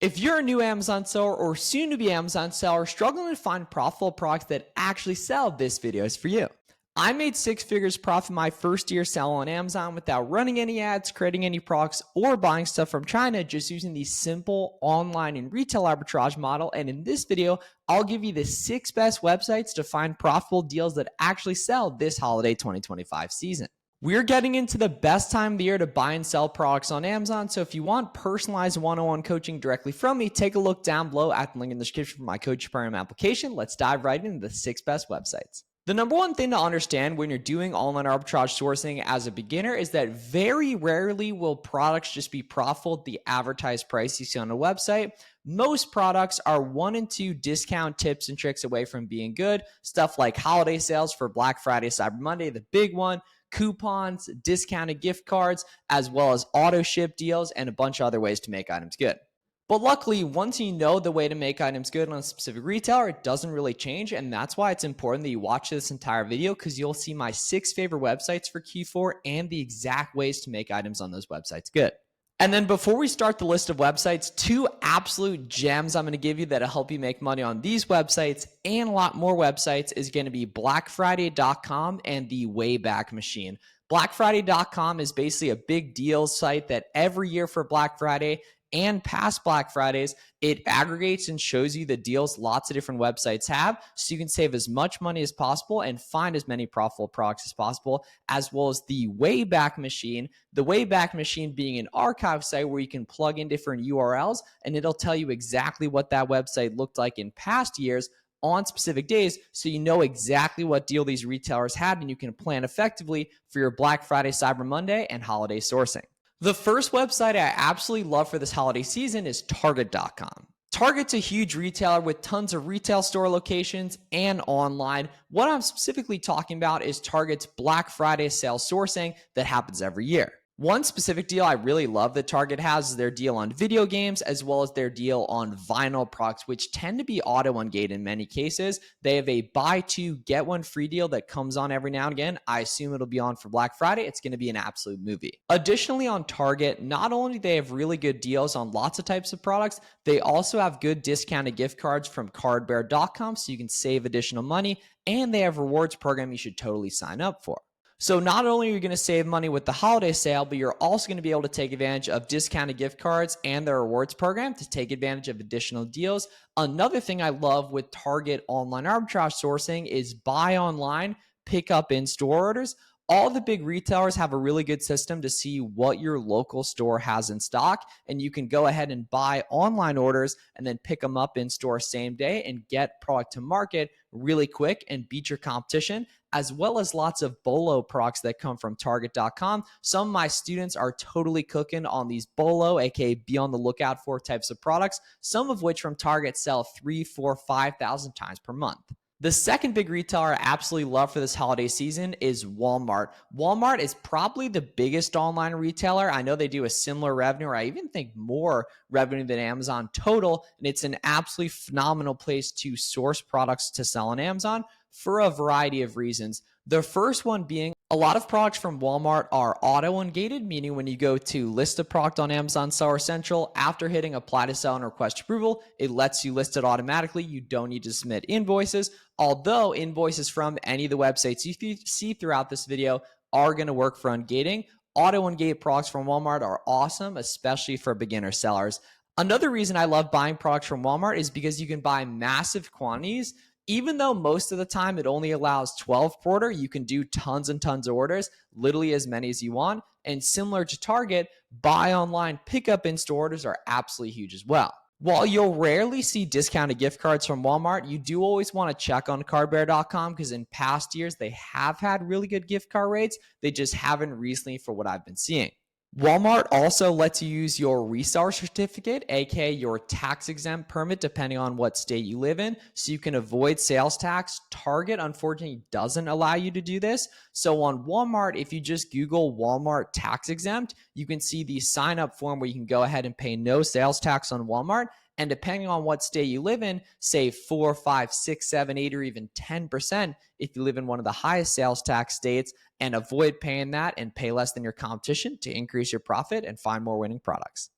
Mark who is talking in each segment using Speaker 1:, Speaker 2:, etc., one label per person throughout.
Speaker 1: If you're a new Amazon seller or soon to be Amazon seller struggling to find profitable products that actually sell, this video is for you. I made 6 figures profit my first year selling on Amazon without running any ads, creating any products, or buying stuff from China, just using the simple online and retail arbitrage model. And in this video, I'll give you the 6 best websites to find profitable deals that actually sell this holiday 2025 season. We're getting into the best time of the year to buy and sell products on Amazon. So if you want personalized one-on-one coaching directly from me, take a look down below at the link in the description for my coach program application. Let's dive right into the 6 best websites. The number one thing to understand when you're doing online arbitrage sourcing as a beginner is that very rarely will products just be profitable at the advertised price you see on a website. Most products are 1 and 2 discount tips and tricks away from being good. Stuff like holiday sales for Black Friday, Cyber Monday, the big one, coupons, discounted gift cards, as well as auto ship deals and a bunch of other ways to make items good. But luckily, once you know the way to make items good on a specific retailer, it doesn't really change. And that's why it's important that you watch this entire video, because you'll see my 6 favorite websites for Q4 and the exact ways to make items on those websites good. And then before we start the list of websites, 2 absolute gems I'm going to give you that'll help you make money on these websites and a lot more websites is going to be BlackFriday.com and the Wayback Machine. BlackFriday.com is basically a big deals site that every year for Black Friday and past Black Fridays, it aggregates and shows you the deals lots of different websites have, so you can save as much money as possible and find as many profitable products as possible, as well as the Wayback Machine. The Wayback Machine being an archive site where you can plug in different URLs and it'll tell you exactly what that website looked like in past years on specific days, so you know exactly what deal these retailers had and you can plan effectively for your Black Friday, Cyber Monday, and holiday sourcing. The first website I absolutely love for this holiday season is Target.com. Target's a huge retailer with tons of retail store locations and online. What I'm specifically talking about is Target's Black Friday sale sourcing that happens every year. One specific deal I really love that Target has is their deal on video games, as well as their deal on vinyl products, which tend to be auto-ungated in many cases. They have a buy 2, get 1 free deal that comes on every now and again. I assume it'll be on for Black Friday. It's going to be an absolute movie. Additionally, on Target, not only do they have really good deals on lots of types of products, they also have good discounted gift cards from cardbear.com, so you can save additional money, and they have a rewards program you should totally sign up for. So not only are you going to save money with the holiday sale, but you're also going to be able to take advantage of discounted gift cards and their rewards program to take advantage of additional deals. Another thing I love with Target online arbitrage sourcing is buy online, pick up in-store orders. All the big retailers have a really good system to see what your local store has in stock, and you can go ahead and buy online orders and then pick them up in store same day and get product to market really quick and beat your competition, as well as lots of BOLO products that come from Target.com. Some of my students are totally cooking on these BOLO, aka be on the lookout for types of products, some of which from Target sell 3, 4, 5,000 times per month. The second big retailer I absolutely love for this holiday season is Walmart. Walmart is probably the biggest online retailer. I know they do a similar revenue, or I even think more revenue than Amazon total, and it's an absolutely phenomenal place to source products to sell on Amazon for a variety of reasons. The first one being a lot of products from Walmart are auto-ungated, meaning when you go to list a product on Amazon Seller Central, after hitting apply to sell and request approval, it lets you list it automatically. You don't need to submit invoices, although invoices from any of the websites you see throughout this video are going to work for ungating. Auto-ungate products from Walmart are awesome, especially for beginner sellers. Another reason I love buying products from Walmart is because you can buy massive quantities. Even though most of the time it only allows 12 per order, you can do tons and tons of orders, literally as many as you want. And similar to Target, buy online, pick up in-store orders are absolutely huge as well. While you'll rarely see discounted gift cards from Walmart, you do always want to check on cardbear.com, because in past years, they have had really good gift card rates. They just haven't recently for what I've been seeing. Walmart also lets you use your reseller certificate, aka your tax exempt permit, depending on what state you live in, so you can avoid sales tax. Target, unfortunately, doesn't allow you to do this. So on Walmart, if you just Google Walmart tax exempt, you can see the sign up form where you can go ahead and pay no sales tax on Walmart. And depending on what state you live in, save 4, 5, 6, 7, 8, or even 10% if you live in one of the highest sales tax states, and avoid paying that and pay less than your competition to increase your profit and find more winning products.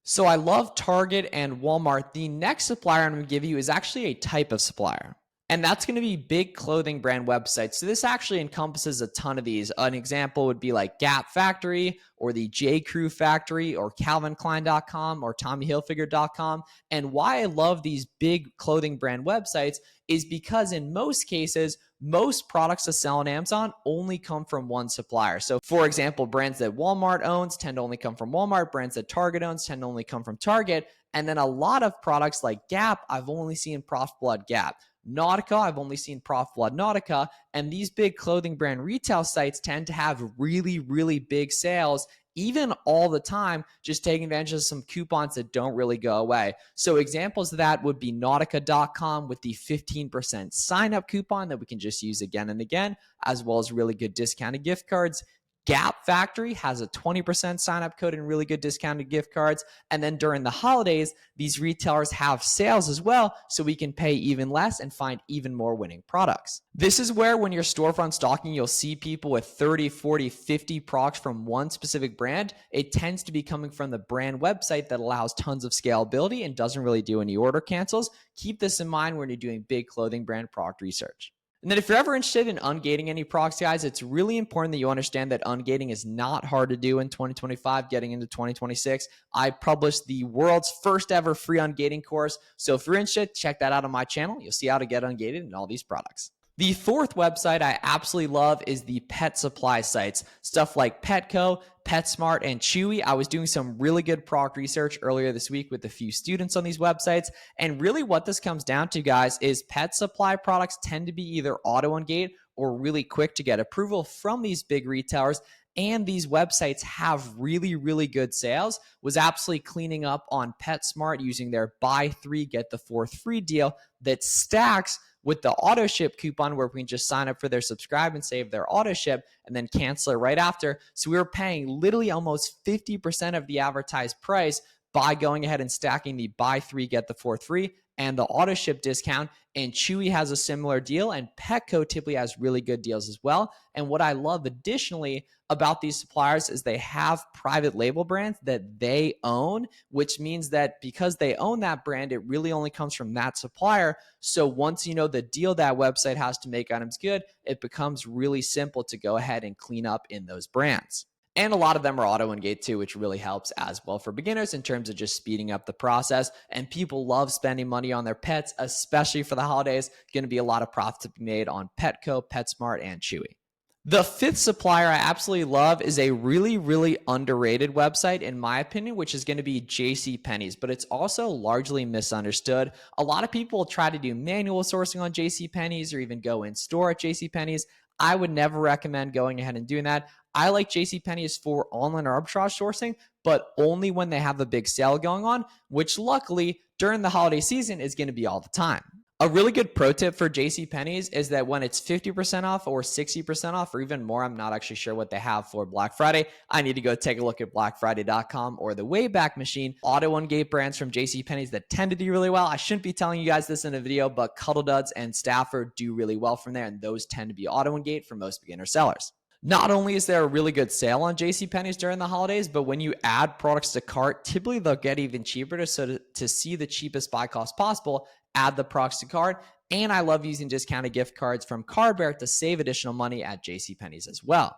Speaker 1: So I love Target and Walmart. The next supplier I'm going to give you is actually a type of supplier. And that's going to be big clothing brand websites. So this actually encompasses a ton of these. An example would be like Gap Factory or the J. Crew Factory or CalvinKlein.com or TommyHilfiger.com. And why I love these big clothing brand websites is because in most cases, most products to sell on Amazon only come from one supplier. So for example, brands that Walmart owns tend to only come from Walmart. Brands that Target owns tend to only come from Target. And then a lot of products like Gap, I've only seen profitable at Gap. Nautica, I've only seen profitable at Nautica. And these big clothing brand retail sites tend to have really, really big sales even all the time, just taking advantage of some coupons that don't really go away. So examples of that would be Nautica.com with the 15% sign-up coupon that we can just use again and again, as well as really good discounted gift cards. Gap Factory has a 20% sign-up code and really good discounted gift cards. And then during the holidays, these retailers have sales as well, so we can pay even less and find even more winning products. This is where when you're storefront stalking, you'll see people with 30, 40, 50 products from one specific brand. It tends to be coming from the brand website that allows tons of scalability and doesn't really do any order cancels. Keep this in mind when you're doing big clothing brand product research. And then if you're ever interested in ungating any products, guys, it's really important that you understand that ungating is not hard to do in 2025, getting into 2026. I published the world's first ever free ungating course. So if you're interested, check that out on my channel. You'll see how to get ungated in all these products. The fourth website I absolutely love is the pet supply sites, stuff like Petco, PetSmart, and Chewy. I was doing some really good product research earlier this week with a few students on these websites. And really what this comes down to, guys, is pet supply products tend to be either auto-ungate or really quick to get approval from these big retailers. And these websites have really, really good sales. Was absolutely cleaning up on PetSmart using their buy 3, get the 4th free deal that stacks with the auto ship coupon where we can just sign up for their subscribe and save their auto ship and then cancel it right after. So we were paying literally almost 50% of the advertised price by going ahead and stacking the buy 3, get the 4th free and the auto ship discount. And Chewy has a similar deal, and Petco typically has really good deals as well. And what I love additionally about these suppliers is they have private label brands that they own, which means that because they own that brand, it really only comes from that supplier. So once you know the deal that website has to make items good, it becomes really simple to go ahead and clean up in those brands. And a lot of them are auto-engate too, which really helps as well for beginners in terms of just speeding up the process. And people love spending money on their pets, especially for the holidays. Going to be a lot of profit to be made on Petco, PetSmart, and Chewy. The fifth supplier I absolutely love is a really, really underrated website, in my opinion, which is going to be JCPenney's, but it's also largely misunderstood. A lot of people try to do manual sourcing on JCPenney's or even go in store at JCPenney's. I would never recommend going ahead and doing that. I like JCPenney's for online arbitrage sourcing, but only when they have a big sale going on, which luckily during the holiday season is going to be all the time. A really good pro tip for JCPenney's is that when it's 50% off or 60% off or even more, I'm not actually sure what they have for Black Friday. I need to go take a look at blackfriday.com or the Wayback Machine. Auto-ungate brands from JCPenney's that tend to do really well. I shouldn't be telling you guys this in a video, but Cuddle Duds and Stafford do really well from there, and those tend to be auto-ungate for most beginner sellers. Not only is there a really good sale on JCPenney's during the holidays, but when you add products to cart, typically they'll get even cheaper. So to see the cheapest buy cost possible, add the products to cart. And I love using discounted gift cards from Cardbear to save additional money at JCPenney's as well.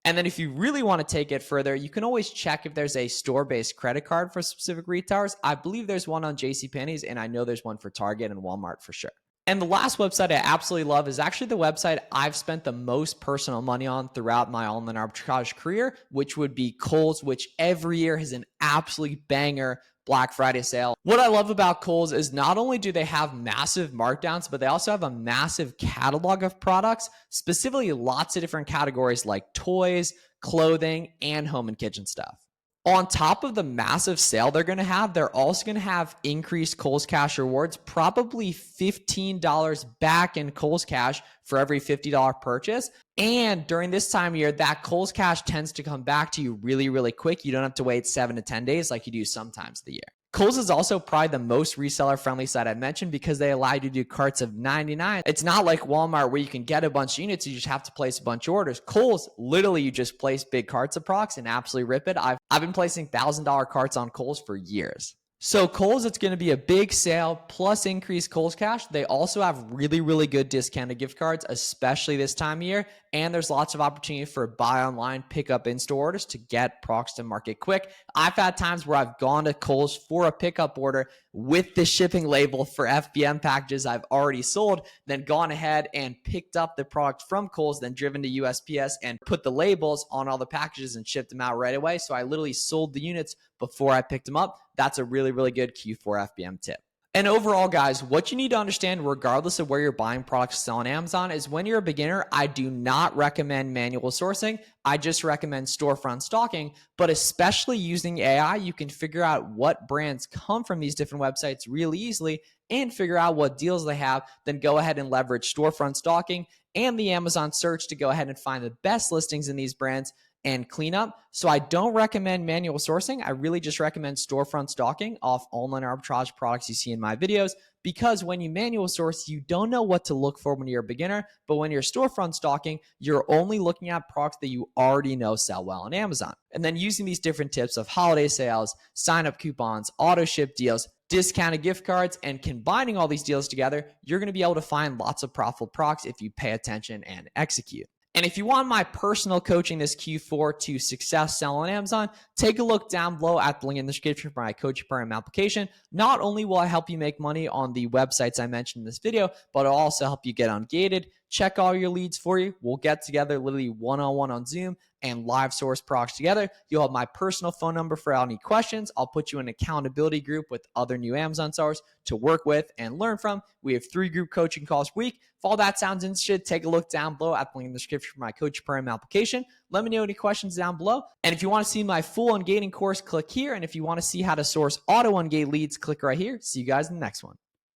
Speaker 1: And then if you really want to take it further, you can always check if there's a store-based credit card for specific retailers. I believe there's one on JCPenney's, and I know there's one for Target and Walmart for sure. And the last website I absolutely love is actually the website I've spent the most personal money on throughout my online arbitrage career, which would be Kohl's, which every year has an absolutely banger Black Friday sale. What I love about Kohl's is not only do they have massive markdowns, but they also have a massive catalog of products, specifically lots of different categories like toys, clothing, and home and kitchen stuff. On top of the massive sale they're going to have, they're also going to have increased Kohl's Cash rewards, probably $15 back in Kohl's Cash for every $50 purchase. And during this time of year, that Kohl's Cash tends to come back to you really, really quick. You don't have to wait 7 to 10 days like you do sometimes of the year. Kohl's is also probably the most reseller friendly site I mentioned because they allow you to do carts of 99. It's not like Walmart where you can get a bunch of units, you just have to place a bunch of orders. Kohl's, literally you just place big carts of products and absolutely rip it. I've been placing $1,000 carts on Kohl's for years. So Kohl's, it's going to be a big sale plus increased Kohl's Cash. They also have really, really good discounted gift cards, especially this time of year. And there's lots of opportunity for buy online, pick up in-store orders to get products to market quick. I've had times where I've gone to Kohl's for a pickup order with the shipping label for FBM packages I've already sold, then gone ahead and picked up the product from Kohl's, then driven to USPS and put the labels on all the packages and shipped them out right away. So I literally sold the units before I picked them up. That's a really, really good Q4 FBM tip. And overall, guys, what you need to understand, regardless of where you're buying products to sell on Amazon, is when you're a beginner, I do not recommend manual sourcing. I just recommend storefront stalking, but especially using AI, you can figure out what brands come from these different websites really easily and figure out what deals they have, then go ahead and leverage storefront stalking and the Amazon search to go ahead and find the best listings in these brands and clean up. So I don't recommend manual sourcing. I really just recommend storefront stalking off online arbitrage products you see in my videos, because when you manual source, you don't know what to look for when you're a beginner, but when you're storefront stalking, you're only looking at products that you already know sell well on Amazon. And then using these different tips of holiday sales, sign up coupons, auto ship deals, discounted gift cards, and combining all these deals together, you're going to be able to find lots of profitable products if you pay attention and execute. And if you want my personal coaching this Q4 to success sell on Amazon, take a look down below at the link in the description for my coaching program application. Not only will I help you make money on the websites I mentioned in this video, but it'll also help you get ungated, check all your leads for you. We'll get together literally one-on-one on Zoom and live source products together. You'll have my personal phone number for any questions. I'll put you in an accountability group with other new Amazon sellers to work with and learn from. We have 3 group coaching calls a week. If all that sounds interesting, take a look down below at the link in the description for my coaching program application. Let me know any questions down below. And if you want to see my full ungating course, click here. And if you want to see how to source auto ungate leads, click right here. See you guys in the next one.